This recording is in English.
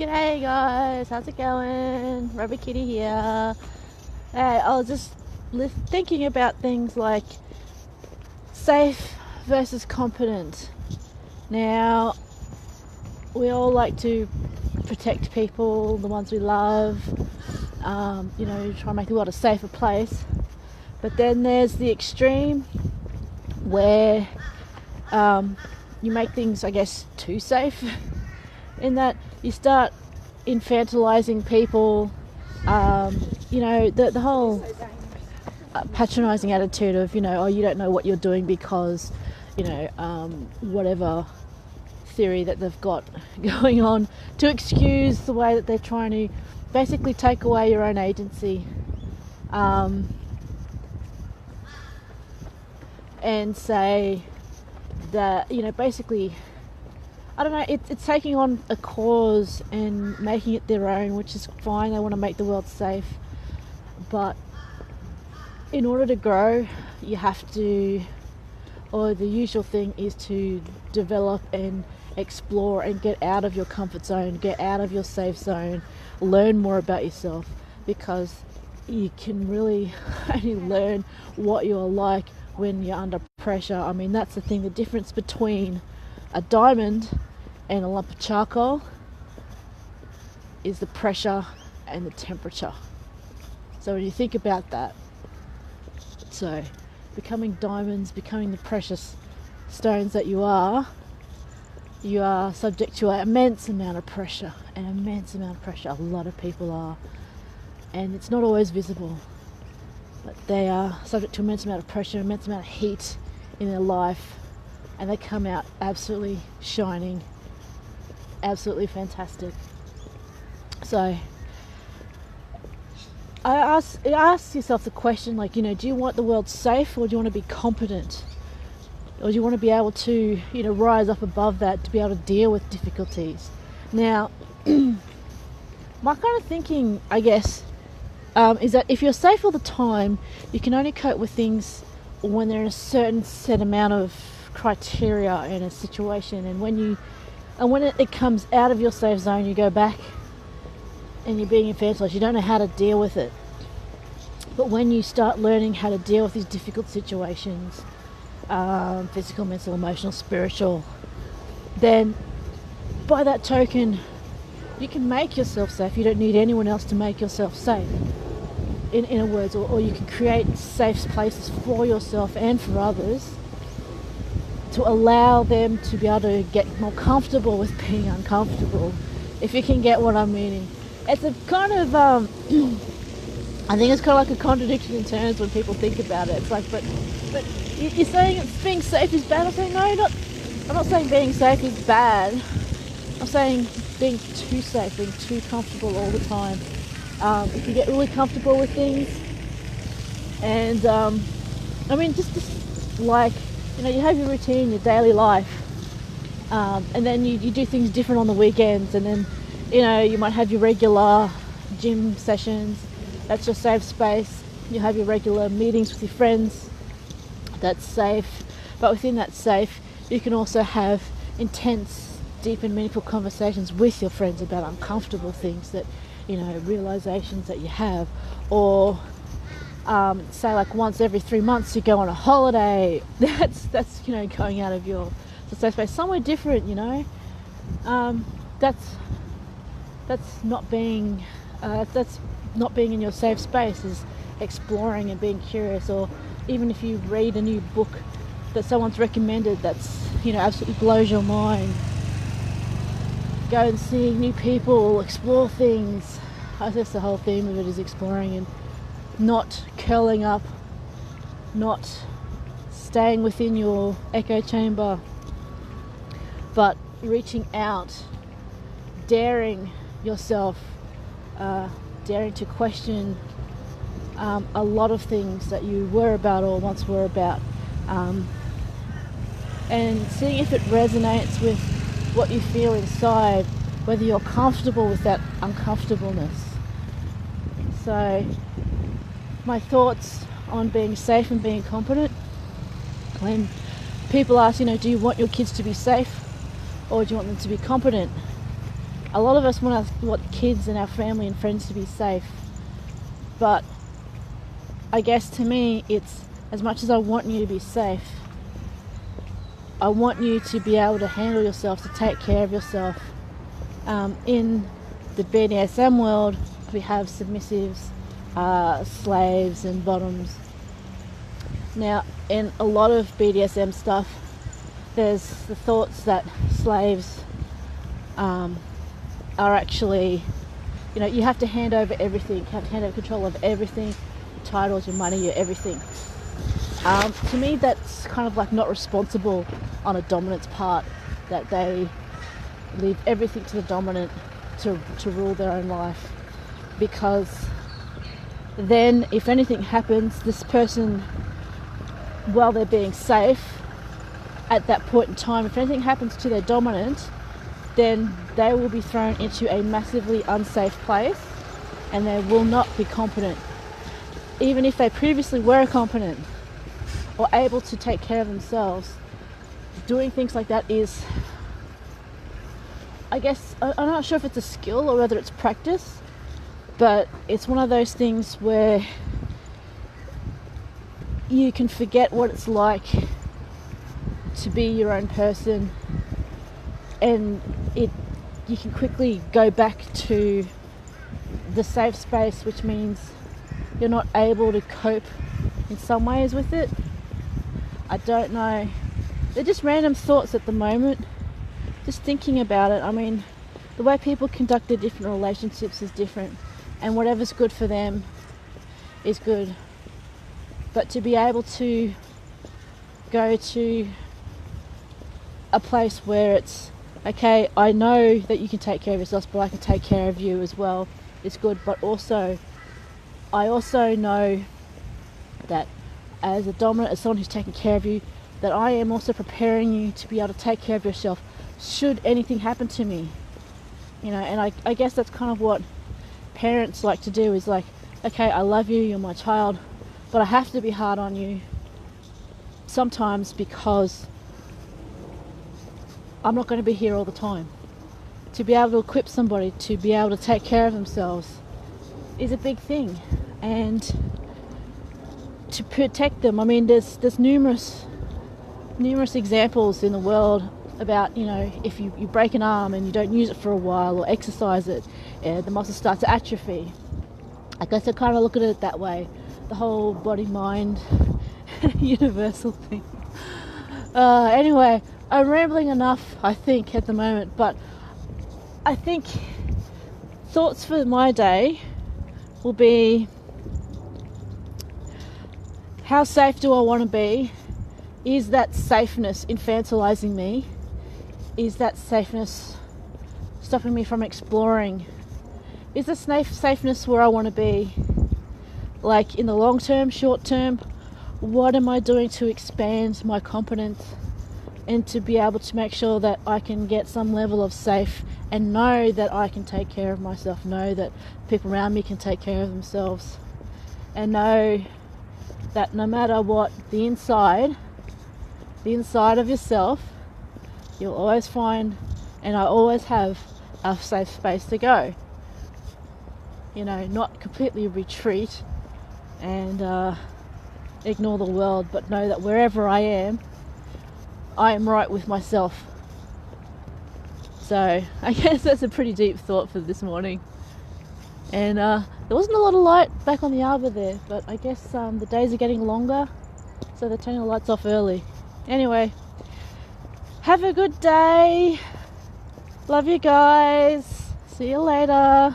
G'day guys, how's it going? Rubber Kitty here. Hey, I was just thinking about things like safe versus competent. Now, we all like to protect people, the ones we love, try and make the world a safer place. But then there's the extreme where you make things, I guess, too safe. In that you start infantilizing people, the whole patronising attitude of, you don't know what you're doing because, whatever theory that they've got going on to excuse the way that they're trying to basically take away your own agency. And say that, basically, I don't know, it's taking on a cause and making it their own, which is fine. They want to make the world safe. But in order to grow, you have to, or the usual thing is to develop and explore and get out of your comfort zone, get out of your safe zone, learn more about yourself, because you can really only learn what you're like when you're under pressure. I mean, that's the thing, the difference between a diamond and a lump of charcoal is the pressure and the temperature. So when you think about that, so becoming diamonds, becoming the precious stones that you are subject to an immense amount of pressure. A lot of people are, and it's not always visible, but they are subject to immense amount of pressure, immense amount of heat in their life, and they come out absolutely shining, absolutely fantastic. So ask yourself the question, like, do you want the world safe, or do you want to be competent, or do you want to be able to rise up above that, to be able to deal with difficulties? Now my kind of thinking, I guess, is that if you're safe all the time, you can only cope with things when they're in a certain set amount of criteria in a situation, and when it comes out of your safe zone, you go back and you're being infantilized. You don't know how to deal with it. But when you start learning how to deal with these difficult situations, physical, mental, emotional, spiritual, then by that token, you can make yourself safe. You don't need anyone else to make yourself safe, in other words, or you can create safe places for yourself and for others, to allow them to be able to get more comfortable with being uncomfortable, if you can get what I'm meaning. It's a kind of, I think it's kind of like a contradiction in terms when people think about it. It's like, but you're saying being safe is bad? I'm saying, no, I'm not saying being safe is bad. I'm saying being too safe, being too comfortable all the time. If you get really comfortable with things, and just like, you have your routine, your daily life, and then you do things different on the weekends, and then you might have your regular gym sessions, that's your safe space. You have your regular meetings with your friends, that's safe. But within that safe, you can also have intense, deep and meaningful conversations with your friends about uncomfortable things that, realizations that you have. Or say like once every 3 months you go on a holiday. That's going out of your safe space, somewhere different. That's not being in your safe space, is exploring and being curious. Or even if you read a new book that someone's recommended that's absolutely blows your mind, go and see new people, explore things. I guess the whole theme of it is exploring and not curling up, not staying within your echo chamber, but reaching out, daring yourself, daring to question a lot of things that you were about or once were about, and seeing if it resonates with what you feel inside, whether you're comfortable with that uncomfortableness. So my thoughts on being safe and being competent, when people ask, do you want your kids to be safe or do you want them to be competent? A lot of us want kids and our family and friends to be safe, but I guess to me it's, as much as I want you to be safe, I want you to be able to handle yourself, to take care of yourself. In the BDSM world, we have submissives, slaves and bottoms. Now, in a lot of BDSM stuff, there's the thoughts that slaves are actually, you have to hand over everything, you have to hand over control of everything, your titles, your money, your everything. To me, that's kind of like not responsible on a dominant's part, that they leave everything to the dominant to rule their own life, because then if anything happens, this person, while they're being safe at that point in time, if anything happens to their dominant, then they will be thrown into a massively unsafe place and they will not be competent. Even if they previously were competent or able to take care of themselves, doing things like that is, I guess, I'm not sure if it's a skill or whether it's practice, but it's one of those things where you can forget what it's like to be your own person, and you can quickly go back to the safe space, which means you're not able to cope in some ways with it. I don't know. They're just random thoughts at the moment. Just thinking about it. I mean, the way people conduct their different relationships is different, and whatever's good for them is good. But to be able to go to a place where it's, okay, I know that you can take care of yourself, but I can take care of you as well, is good. But also, I also know that as a dominant, as someone who's taking care of you, that I am also preparing you to be able to take care of yourself should anything happen to me. And I guess that's kind of what parents like to do, is like, okay, I love you, you're my child, but I have to be hard on you sometimes because I'm not going to be here all the time. To be able to equip somebody to be able to take care of themselves is a big thing, and to protect them, I mean, there's numerous examples in the world about, if you break an arm and you don't use it for a while or exercise it, the muscles start to atrophy. I guess I kind of look at it that way, the whole body-mind universal thing. Anyway, I'm rambling enough, I think, at the moment, but I think thoughts for my day will be, how safe do I want to be? Is that safeness infantilizing me? Is that safeness stopping me from exploring? Is the safeness where I want to be? Like in the long term, short term, what am I doing to expand my competence and to be able to make sure that I can get some level of safe and know that I can take care of myself, know that people around me can take care of themselves, and know that no matter what, the inside of yourself, you'll always find, and I always have, a safe space to go. Not completely retreat and ignore the world, but know that wherever I am right with myself. So I guess that's a pretty deep thought for this morning. And there wasn't a lot of light back on the arbor there, but I guess the days are getting longer, so they're turning the lights off early. Anyway, have a good day. Love you guys. See you later.